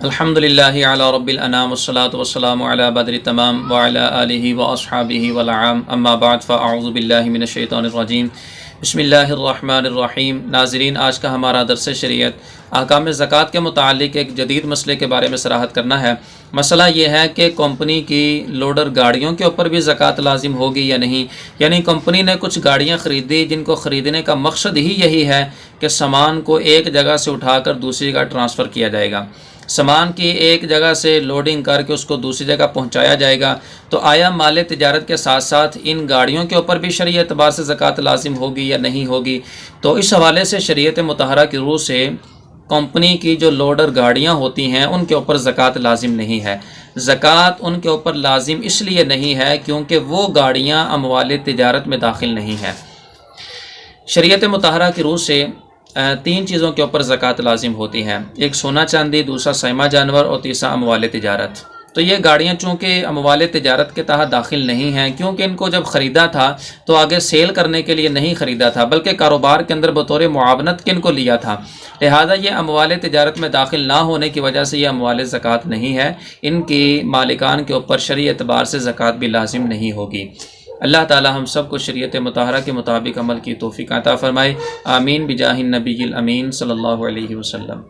الحمدللہ علی رب الانام والصلاة والسلام علی بدر تمام وعلی آلہ واصحابہ والعام اما بعد فاعوذ باللہ من الشیطان الرجیم بسم اللہ الرحمن الرحیم۔ ناظرین، آج کا ہمارا درس شریعت احکام زکوٰۃ کے متعلق ایک جدید مسئلے کے بارے میں صراحت کرنا ہے۔ مسئلہ یہ ہے کہ کمپنی کی لوڈر گاڑیوں کے اوپر بھی زکوٰۃ لازم ہوگی یا نہیں، یعنی کمپنی نے کچھ گاڑیاں خریدی جن کو خریدنے کا مقصد ہی یہی ہے کہ سامان کو ایک جگہ سے اٹھا کر دوسری جگہ ٹرانسفر کیا جائے گا، سامان کی ایک جگہ سے لوڈنگ کر کے اس کو دوسری جگہ پہنچایا جائے گا، تو آیا مال تجارت کے ساتھ ساتھ ان گاڑیوں کے اوپر بھی شرعی اعتبار سے زکوٰۃ لازم ہوگی یا نہیں ہوگی؟ تو اس حوالے سے شریعت مطہرہ کی روح سے کمپنی کی جو لوڈر گاڑیاں ہوتی ہیں ان کے اوپر زکوٰۃ لازم نہیں ہے۔ زکوٰۃ ان کے اوپر لازم اس لیے نہیں ہے کیونکہ وہ گاڑیاں اموال تجارت میں داخل نہیں ہیں۔ شریعت مطہرہ کی روح سے تین چیزوں کے اوپر زکوٰۃ لازم ہوتی ہے، ایک سونا چاندی، دوسرا سیمہ جانور اور تیسرا اموال تجارت۔ تو یہ گاڑیاں چونکہ اموال تجارت کے تحت داخل نہیں ہیں، کیونکہ ان کو جب خریدا تھا تو آگے سیل کرنے کے لیے نہیں خریدا تھا بلکہ کاروبار کے اندر بطور معاونت کن کو لیا تھا، لہذا یہ اموال تجارت میں داخل نہ ہونے کی وجہ سے یہ اموال زکوٰۃ نہیں ہے، ان کی مالکان کے اوپر شرعی اعتبار سے زکوٰۃ بھی لازم نہیں ہوگی۔ اللہ تعالی ہم سب کو شریعت مطہرہ کے مطابق عمل کی توفیق عطا فرمائے، آمین بجاہ النبی الامین صلی اللہ علیہ وسلم۔